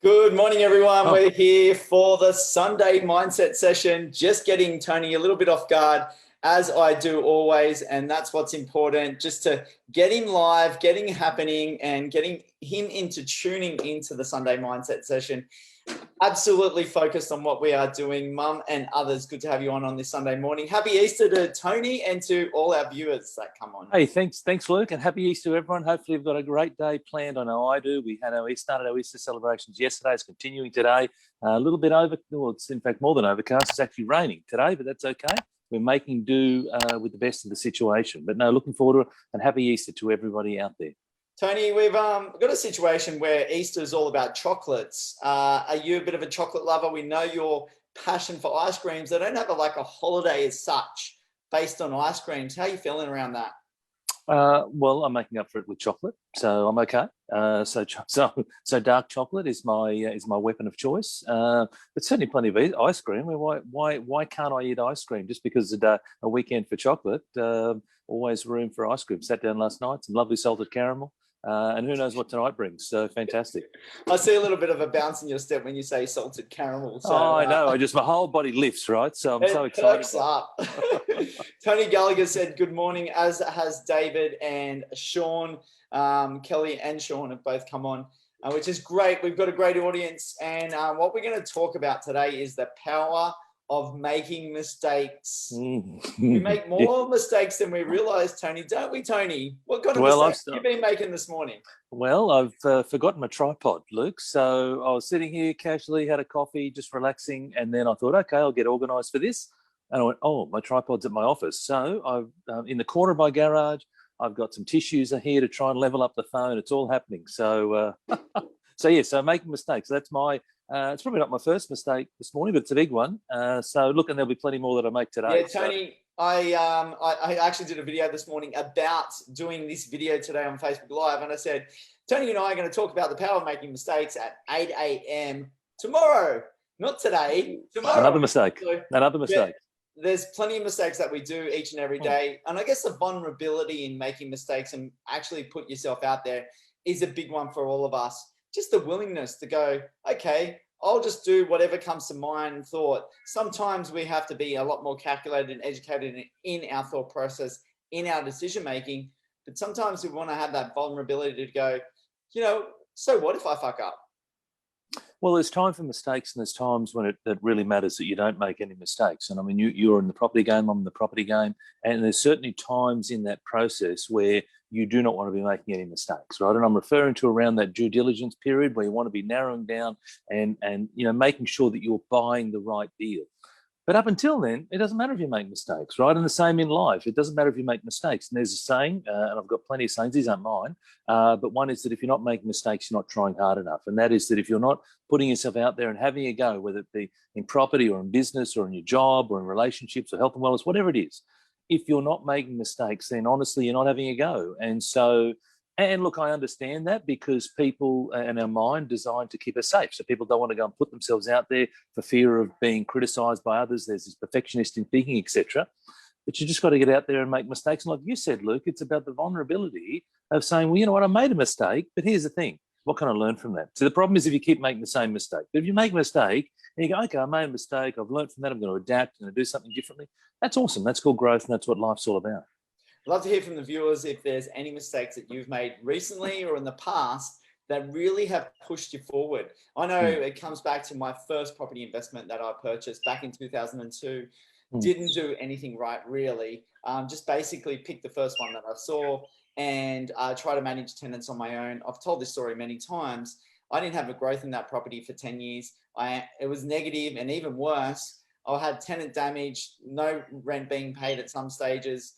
Good morning, everyone. We're here for the Sunday mindset session, just getting Tony a little bit off guard, as I do always. And that's what's important, just to get him live, getting happening, and getting him into tuning into the Sunday mindset session. Absolutely focused on what we are doing. Mum and others, good to have you on this Sunday morning. Happy Easter to Tony and to all our viewers that come on. Hey, thanks, Luke, and happy Easter, everyone. Hopefully, we've got a great day planned. I know I do. We started our Easter celebrations yesterday. It's continuing today. A little bit it's in fact more than overcast. It's actually raining today, but that's okay. We're making do with the best of the situation. But no, looking forward to it, and happy Easter to everybody out there. Tony, we've got a situation where Easter is all about chocolates. Are you a bit of a chocolate lover? We know your passion for ice creams. They don't have a holiday as such based on ice creams. How are you feeling around that? Well, I'm making up for it with chocolate, so I'm okay. So dark chocolate is my weapon of choice. But certainly plenty of ice cream. Why can't I eat ice cream just because it's a weekend for chocolate? Always room for ice cream. Sat down last night, some lovely salted caramel. And who knows what tonight brings. So fantastic. I see a little bit of a bounce in your step when you say salted caramel. So, I know. My whole body lifts, right? So I'm so excited. Perks up. Tony Gallagher said good morning, as has David and Sean. Kelly and Sean have both come on, which is great. We've got a great audience. And what we're going to talk about today is the power of making mistakes. We make more mistakes than we realize, Tony, don't we, Tony? What kind of mistakes have you been making this morning? Well, I've forgotten my tripod, Luke. So I was sitting here casually, had a coffee, just relaxing, and then I thought, okay, I'll get organised for this. And I went, oh, my tripod's at my office. So I've in the corner of my garage, I've got some tissues here to try and level up the phone. It's all happening. So, so making mistakes. That's my. It's probably not my first mistake this morning, but it's a big one. So look, and there'll be plenty more that I make today. Yeah, Tony, I actually did a video this morning about doing this video today on Facebook Live, and I said, Tony and I are going to talk about the power of making mistakes at 8 a.m. tomorrow, not today. Tomorrow. Another mistake. Yeah, there's plenty of mistakes that we do each and every day, and I guess the vulnerability in making mistakes and actually put yourself out there is a big one for all of us. Just the willingness to go, okay, I'll just do whatever comes to mind and thought. Sometimes we have to be a lot more calculated and educated in our thought process, in our decision making. But sometimes we want to have that vulnerability to go, so what if I fuck up? Well, there's time for mistakes, and there's times when it really matters that you don't make any mistakes. And I mean, you're in the property game, I'm in the property game, and there's certainly times in that process where you do not want to be making any mistakes, right? And I'm referring to around that due diligence period where you want to be narrowing down and making sure that you're buying the right deal. But up until then, it doesn't matter if you make mistakes, right? And the same in life. It doesn't matter if you make mistakes. And there's a saying, and I've got plenty of sayings, these aren't mine, but one is that if you're not making mistakes, you're not trying hard enough. And that is that if you're not putting yourself out there and having a go, whether it be in property or in business or in your job or in relationships or health and wellness, whatever it is, if you're not making mistakes, then honestly, you're not having a go. And look, I understand that because people and our mind designed to keep us safe. So people don't want to go and put themselves out there for fear of being criticised by others. There's this perfectionist in thinking, etc. But you just got to get out there and make mistakes. And like you said, Luke, it's about the vulnerability of saying, well, you know what, I made a mistake, but here's the thing. What can I learn from that? So the problem is if you keep making the same mistake. But if you make a mistake and you go, okay, I made a mistake, I've learned from that, I'm going to adapt and do something differently, that's awesome. That's called growth, and that's what life's all about. I'd love to hear from the viewers if there's any mistakes that you've made recently or in the past that really have pushed you forward. I know it comes back to my first property investment that I purchased back in 2002. Didn't do anything right, really. Just basically picked the first one that I saw and try to manage tenants on my own. I've told this story many times. I didn't have a growth in that property for 10 years. It was negative, and even worse, I had tenant damage, no rent being paid at some stages.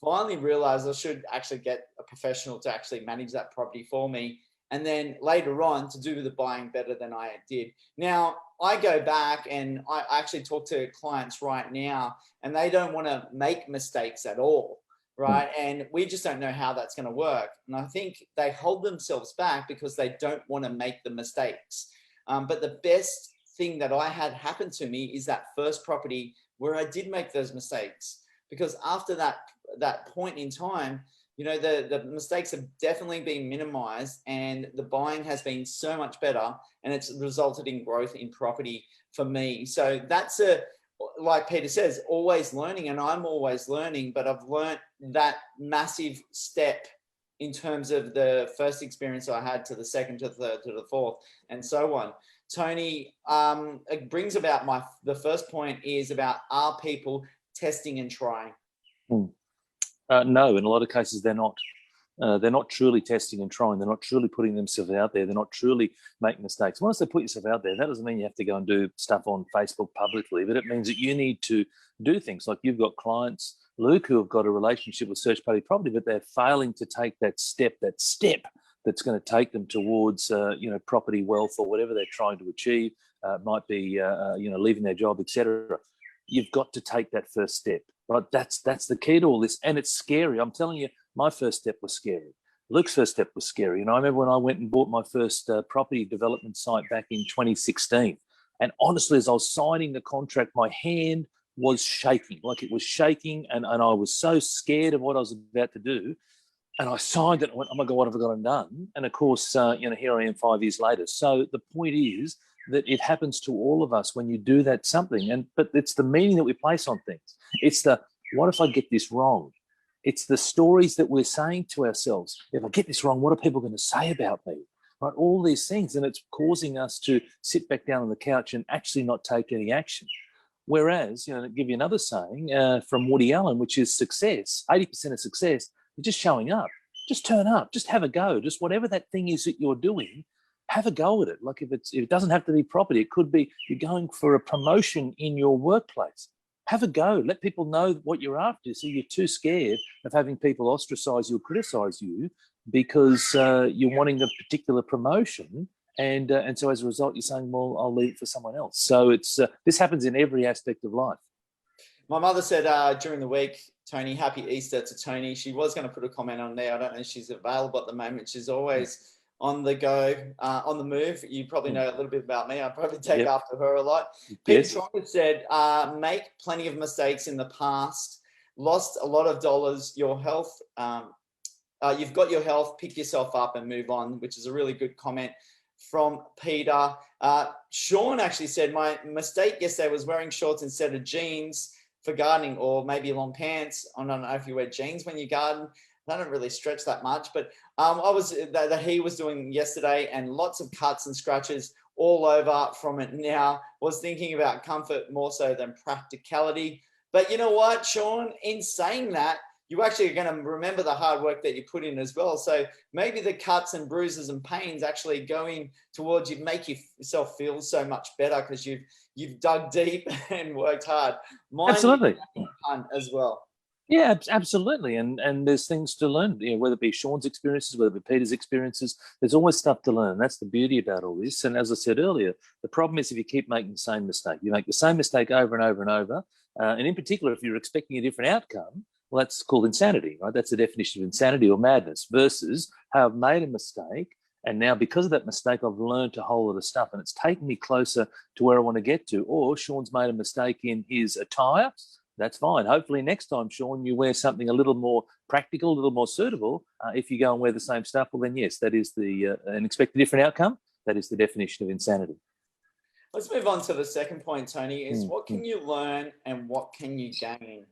Finally realized I should actually get a professional to actually manage that property for me. And then later on to do the buying better than I did. Now, I go back and I actually talk to clients right now, and they don't want to make mistakes at all, right? And we just don't know how that's going to work. And I think they hold themselves back because they don't want to make the mistakes. But the best thing that I had happen to me is that first property where I did make those mistakes. Because after that point in time, the mistakes have definitely been minimized, and the buying has been so much better, and it's resulted in growth in property for me. So that's like Peter says, always learning, and I'm always learning, but I've learned that massive step in terms of the first experience I had to the second, to the third, to the fourth, and so on. Tony, it brings about the first point is about, are people testing and trying? No, in a lot of cases they're not. They're not truly testing and trying. They're not truly putting themselves out there. They're not truly making mistakes. Once they put yourself out there, that doesn't mean you have to go and do stuff on Facebook publicly, but it means that you need to do things. Like you've got clients, Luke, who have got a relationship with Search Party Property, but they're failing to take that step that's going to take them towards, property wealth or whatever they're trying to achieve. It might be, leaving their job, etc. You've got to take that first step. Right? That's the key to all this, and it's scary. I'm telling you, my first step was scary. Luke's first step was scary. And I remember when I went and bought my first property development site back in 2016. And honestly, as I was signing the contract, my hand was shaking, like it was shaking. And I was so scared of what I was about to do. And I signed it and went, oh my God, what have I got done? And of course, here I am 5 years later. So the point is that it happens to all of us when you do that something. But it's the meaning that we place on things. It's the, what if I get this wrong? It's the stories that we're saying to ourselves. If I get this wrong, what are people going to say about me? Right? All these things. And it's causing us to sit back down on the couch and actually not take any action. Whereas, to give you another saying from Woody Allen, which is success, 80% of success is just showing up. Just turn up. Just have a go. Just whatever that thing is that you're doing, have a go at it. Like if it doesn't have to be property, it could be you're going for a promotion in your workplace. Have a go. Let people know what you're after. So you're too scared of having people ostracize you or criticize you because you're wanting a particular promotion. And so as a result, you're saying, well, I'll leave it for someone else. So it's this happens in every aspect of life. My mother said during the week, Tony, happy Easter to Tony. She was going to put a comment on there. I don't know if she's available at the moment. She's always on the go, on the move. You probably know a little bit about me. I probably take after her a lot. Peter Trotter said, make plenty of mistakes in the past, lost a lot of dollars, your health. You've got your health, pick yourself up and move on, which is a really good comment from Peter. Sean actually said, my mistake yesterday was wearing shorts instead of jeans for gardening, or maybe long pants. I don't know if you wear jeans when you garden. I don't really stretch that much, but that he was doing yesterday, and lots of cuts and scratches all over from it now. Was thinking about comfort more so than practicality. But you know what, Sean, in saying that, you actually are going to remember the hard work that you put in as well. So maybe the cuts and bruises and pains actually going towards you make yourself feel so much better because you've dug deep and worked hard. Absolutely. Fun as well. Yeah, absolutely. And there's things to learn, whether it be Sean's experiences, whether it be Peter's experiences, there's always stuff to learn. That's the beauty about all this. And as I said earlier, the problem is if you keep making the same mistake, you make the same mistake over and over and over. And in particular, if you're expecting a different outcome, well, that's called insanity, right? That's the definition of insanity or madness versus how I've made a mistake. And now because of that mistake, I've learned a whole lot of stuff and it's taken me closer to where I want to get to. Or Sean's made a mistake in his attire. That's fine. Hopefully next time, Sean, you wear something a little more practical, a little more suitable. If you go and wear the same stuff, well, then yes, that is and expect a different outcome. That is the definition of insanity. Let's move on to the second point, Tony, is what can you learn and what can you gain?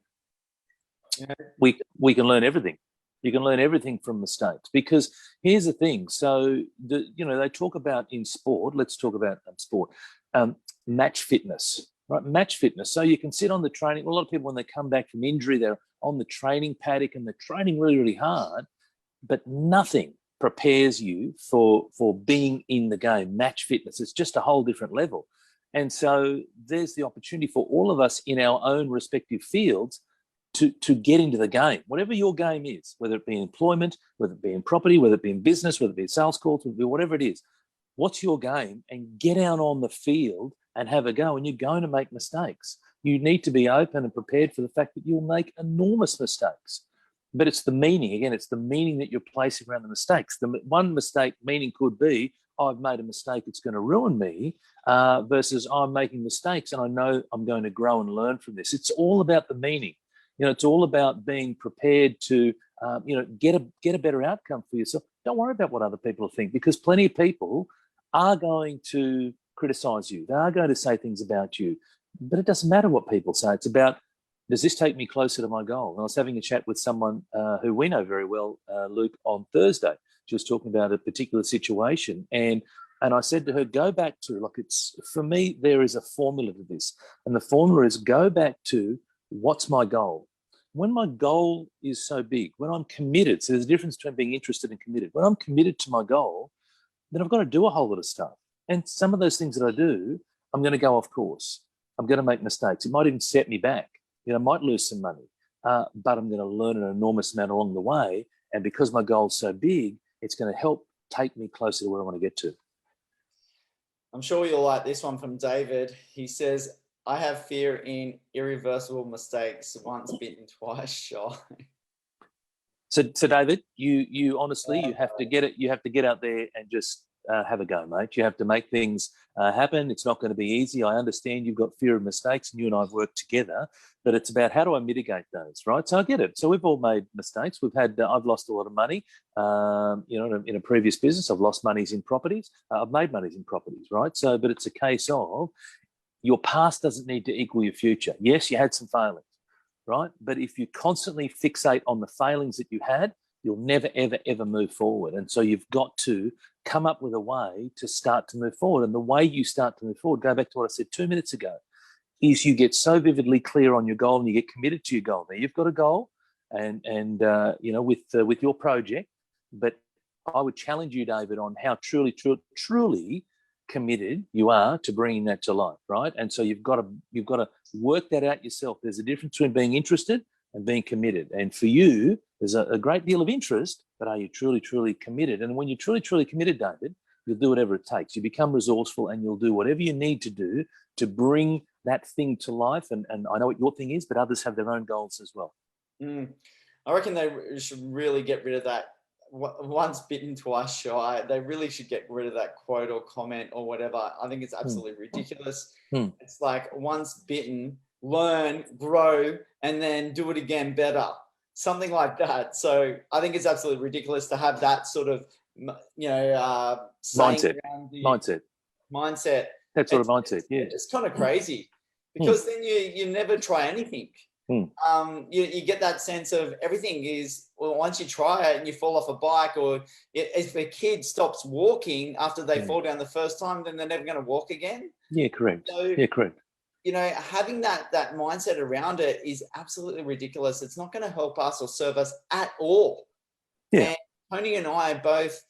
We can learn everything. You can learn everything from mistakes because here's the thing. So, they talk about in sport, let's talk about sport, match fitness. Right, match fitness. So you can sit on the training. Well, a lot of people, when they come back from injury, they're on the training paddock and they're training really, really hard, but nothing prepares you for being in the game. Match fitness. It's just a whole different level. And so there's the opportunity for all of us in our own respective fields to get into the game, whatever your game is, whether it be in employment, whether it be in property, whether it be in business, whether it be in sales calls, whatever it is. What's your game? And get out on the field and have a go, and you're going to make mistakes. You need to be open and prepared for the fact that you'll make enormous mistakes. But it's the meaning, again, it's the meaning that you're placing around the mistakes. The one mistake meaning could be, I've made a mistake, it's going to ruin me, versus I'm making mistakes and I know I'm going to grow and learn from this. It's all about the meaning. It's all about being prepared to get a better outcome for yourself. Don't worry about what other people think, because plenty of people are going to criticize you. They are going to say things about you, but it doesn't matter what people say. It's about, does this take me closer to my goal? And I was having a chat with someone who we know very well, Luke, on Thursday. She was talking about a particular situation, and I said to her, go back to, like, it's, for me, there is a formula to this, and the formula is go back to, what's my goal? When my goal is so big, when I'm committed, so there's a difference between being interested and committed. When I'm committed to my goal, then I've got to do a whole lot of stuff. And some of those things that I do, I'm going to go off course. I'm going to make mistakes. It might even set me back. I might lose some money, but I'm going to learn an enormous amount along the way. And because my goal's so big, it's going to help take me closer to where I want to get to. I'm sure you'll like this one from David. He says, I have fear in irreversible mistakes, once bitten, twice shy. So David, you honestly, you have to get it. You have to get out there and just have a go, mate. You have to make things happen. It's not going to be easy. I understand you've got fear of mistakes, and you and I have worked together, but it's about, how do I mitigate those, right? So I get it. So we've all made mistakes. We've had, I've lost a lot of money, in a previous business. I've lost monies in properties. I've made monies in properties, right? So, but it's a case of, your past doesn't need to equal your future. Yes, you had some failings, right? But if you constantly fixate on the failings that you had, you'll never, ever, ever move forward. And so you've got to come up with a way to start to move forward. And the way you start to move forward, go back to what I said 2 minutes ago, is you get so vividly clear on your goal and you get committed to your goal. Now, you've got a goal and with your project, but I would challenge you, David, on how truly committed you are to bringing that to life, right? And so you've got to work that out yourself. There's a difference between being interested and being committed. And for you, there's a great deal of interest, but are you truly committed? And when you're truly committed, David, you'll do whatever it takes. You become resourceful, and you'll do whatever you need to do to bring that thing to life. And I know what your thing is, but others have their own goals as well. I reckon they should really get rid of that, once bitten, twice shy. They really should get rid of that quote or comment or whatever. I think it's absolutely ridiculous. It's like, once bitten, learn, grow, and then do it again better. Something like that. So I think it's absolutely ridiculous to have that sort of, mindset. That sort of mindset. Yeah, it's kind of crazy, because then you never try anything. You get that sense of everything is, well, once you try it and you fall off a bike, or if a kid stops walking after they fall down the first time, then they're never going to walk again. Yeah, correct. So, correct. Having that mindset around it is absolutely ridiculous. It's not going to help us or serve us at all. Yeah. And Tony and I both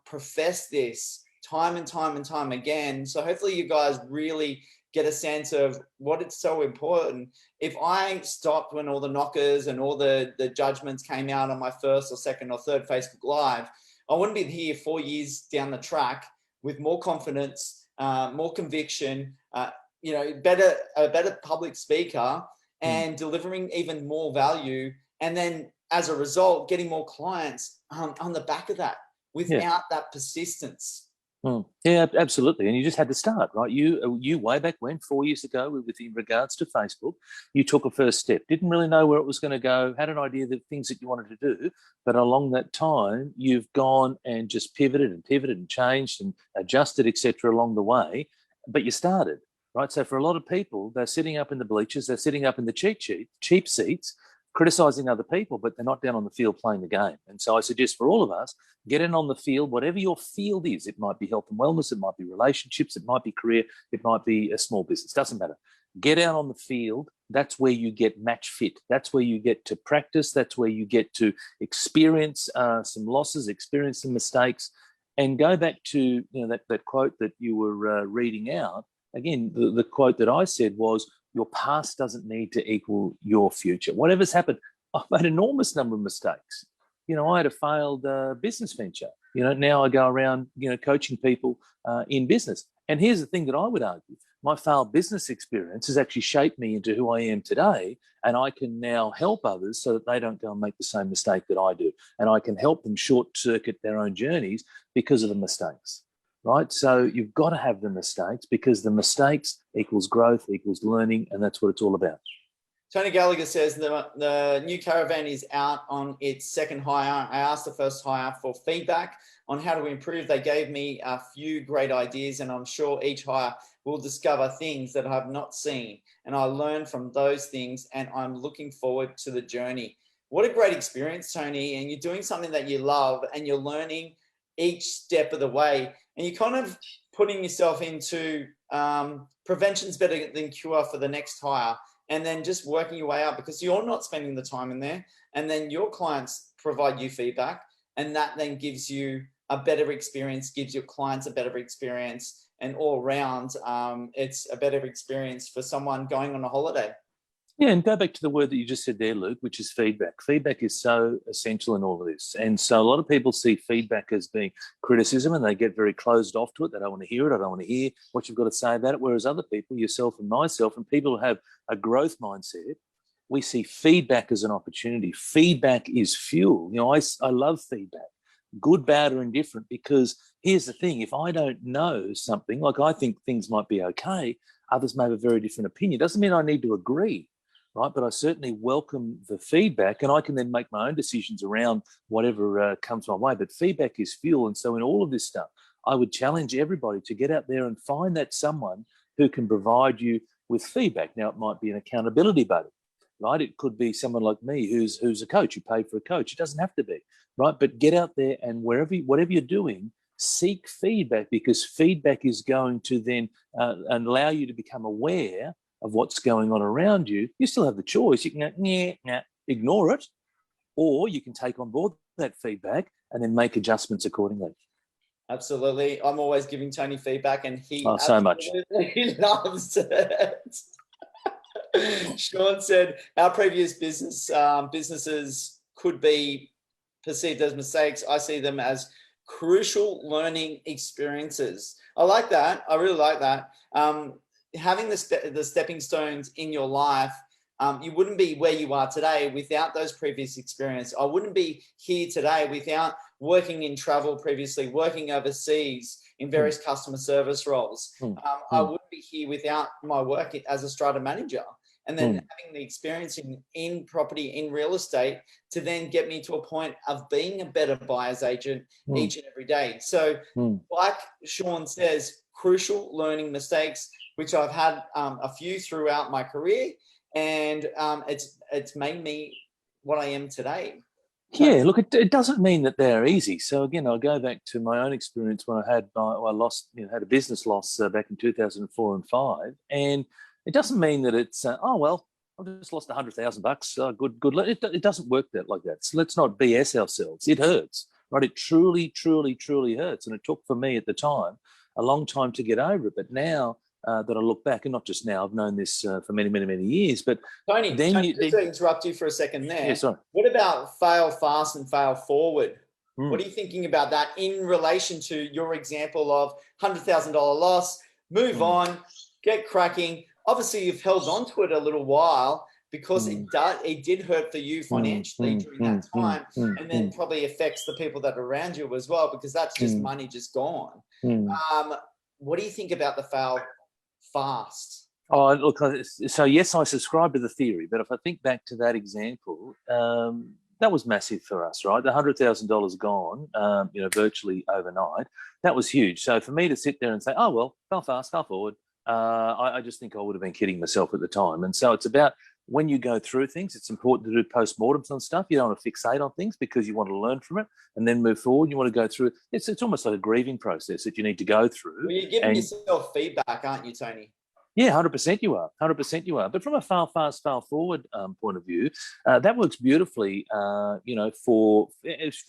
profess this time and time again. So hopefully you guys really get a sense of what it's so important. If I stopped when all the knockers and all the judgments came out on my first or second or third Facebook Live, I wouldn't be here 4 years down the track with more confidence, more conviction, a better public speaker, and delivering even more value. And then as a result, getting more clients on the back of that without that persistence. Yeah, absolutely. And you just had to start, right? You way back when, 4 years ago, with in regards to Facebook, you took a first step. Didn't really know where it was going to go, had an idea of the things that you wanted to do, but along that time, you've gone and just pivoted and changed and adjusted, etc. along the way. But you started, right? So for a lot of people, they're sitting up in the bleachers, they're sitting up in the cheap seats, criticising other people, but they're not down on the field playing the game. And so I suggest for all of us, get in on the field, whatever your field is. It might be health and wellness, it might be relationships, it might be career, it might be a small business, doesn't matter. Get out on the field. That's where you get match fit. That's where you get to practice. That's where you get to experience some losses, experience some mistakes, and go back to that quote that you were reading out. Again, the quote that I said was, your past doesn't need to equal your future. Whatever's happened, I've made an enormous number of mistakes. I had a failed business venture. Now I go around, coaching people in business. And here's the thing that I would argue. My failed business experience has actually shaped me into who I am today. And I can now help others so that they don't go and make the same mistake that I do. And I can help them short circuit their own journeys because of the mistakes. Right? So you've got to have the mistakes, because the mistakes equals growth, equals learning, and that's what it's all about. Tony Gallagher says the new caravan is out on its second hire. I asked the first hire for feedback on how to improve. They gave me a few great ideas, and I'm sure each hire will discover things that I have not seen. And I learn from those things, and I'm looking forward to the journey. What a great experience, Tony. And you're doing something that you love, and you're learning each step of the way. And you're kind of putting yourself into prevention's better than cure for the next hire. And then just working your way out, because you're not spending the time in there, and then your clients provide you feedback, and that then gives you a better experience, gives your clients a better experience, and all around it's a better experience for someone going on a holiday. Yeah, and go back to the word that you just said there, Luke, which is feedback. Feedback is so essential in all of this. And so a lot of people see feedback as being criticism, and they get very closed off to it. They don't want to hear it. I don't want to hear what you've got to say about it. Whereas other people, yourself and myself, and people who have a growth mindset, we see feedback as an opportunity. Feedback is fuel. You know, I love feedback, good, bad, or indifferent, because here's the thing. If I don't know something, like I think things might be okay, others may have a very different opinion. It doesn't mean I need to agree. Right, but I certainly welcome the feedback, and I can then make my own decisions around whatever comes my way. But feedback is fuel, and so in all of this stuff, I would challenge everybody to get out there and find that someone who can provide you with feedback. Now, it might be an accountability buddy, right? It could be someone like me who's a coach. You pay for a coach. It doesn't have to be, right? But get out there and whatever you're doing, seek feedback, because feedback is going to then allow you to become aware of what's going on around you. You still have the choice. You can go, ignore it, or you can take on board that feedback and then make adjustments accordingly. Absolutely. I'm always giving Tony feedback, and he so much. He loves it. Sean said our previous businesses could be perceived as mistakes. I see them as crucial learning experiences. I like that. I really like that. Having the stepping stones in your life, you wouldn't be where you are today without those previous experiences. I wouldn't be here today without working in travel previously, working overseas in various customer service roles. I wouldn't be here without my work as a strata manager. And then having the experience in property, in real estate, to then get me to a point of being a better buyer's agent each and every day. So like Sean says, crucial learning mistakes, which I've had a few throughout my career, and it's made me what I am today. Yeah, look, it doesn't mean that they're easy. So again, I'll go back to my own experience when I had a business loss back in 2004 and 5, and it doesn't mean that it's I've just lost $100,000. Good. It doesn't work like that. So let's not BS ourselves. It hurts, right? It truly, truly, truly hurts, and it took for me at the time a long time to get over it. But now that I look back, and not just now, I've known this for many, many, many years. But Tony, just to interrupt you for a second there. Yeah, sorry. What about fail fast and fail forward? What are you thinking about that in relation to your example of $100,000 loss? Move on, get cracking. Obviously, you've held on to it a little while because it did hurt for you financially during that time, and then probably affects the people that are around you as well, because that's just money just gone. What do you think about the fail fast? Oh, look, so yes, I subscribe to the theory, but if I think back to that example, that was massive for us, right? The $100,000 gone, virtually overnight. That was huge. So for me to sit there and say, oh, well, fell fast, fell forward, I just think I would have been kidding myself at the time. And so it's about, when you go through things, it's important to do postmortems on stuff. You don't want to fixate on things because you want to learn from it and then move forward. You want to go through it. It's almost like a grieving process that you need to go through. Well, you're giving yourself feedback, aren't you, Tony? Yeah, 100% you are. 100% you are. But from a fail fast, fail forward point of view, that works beautifully, for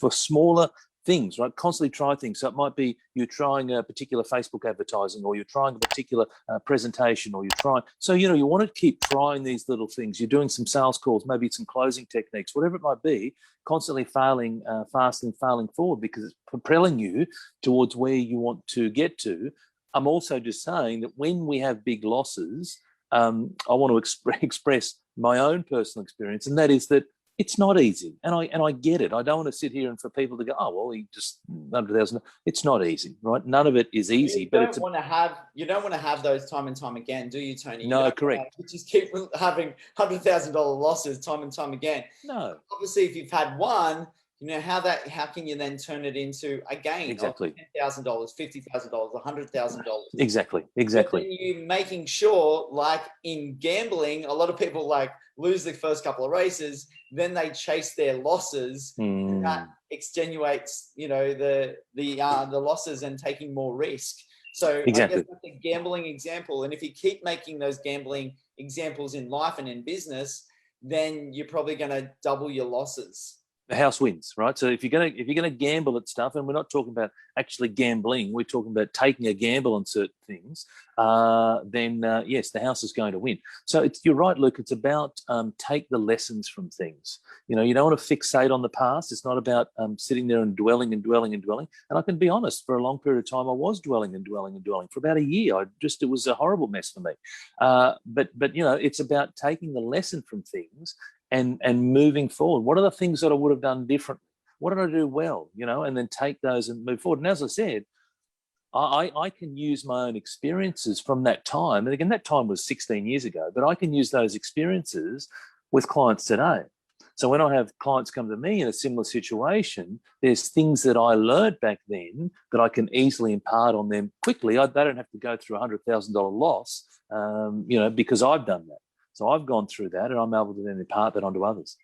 smaller things, right? Constantly try things. So it might be you're trying a particular Facebook advertising, or you're trying a particular presentation, or you're trying. So, you want to keep trying these little things. You're doing some sales calls, maybe some closing techniques, whatever it might be, constantly failing fast and failing forward, because it's propelling you towards where you want to get to. I'm also just saying that when we have big losses, I want to express my own personal experience, and that is that It's not easy, and I get it. I don't want to sit here and for people to go, oh well, he just 100,000. It's not easy, right? None of it is easy, You but don't want to have those time and time again, do you, Tony? You no, don't correct. you just keep having $100,000 losses time and time again. No, Obviously, if you've had one, how can you then turn it into a gain exactly. of $10,000, $50,000, $100,000? Exactly. But then you making sure, like in gambling, a lot of people like lose the first couple of races, then they chase their losses, and that extenuates, the losses and taking more risk. So Exactly. I guess that's a gambling example. And if you keep making those gambling examples in life and in business, then you're probably going to double your losses. The house wins, right? So if you're gonna gamble at stuff, and we're not talking about actually gambling, we're talking about taking a gamble on certain things, then yes, the house is going to win. So you're right, Luke. It's about take the lessons from things. You don't want to fixate on the past. It's not about sitting there and dwelling and dwelling and dwelling. And I can be honest, for a long period of time, I was dwelling and dwelling and dwelling for about a year. It was a horrible mess for me. But it's about taking the lesson from things and moving forward. What are the things that I would have done differently? What did I do well? And then take those and move forward. And as I said, I can use my own experiences from that time. And again, that time was 16 years ago, but I can use those experiences with clients today. So when I have clients come to me in a similar situation, there's things that I learned back then that I can easily impart on them quickly. They don't have to go through a $100,000 loss, because I've done that. So I've gone through that, and I'm able to then impart that onto others.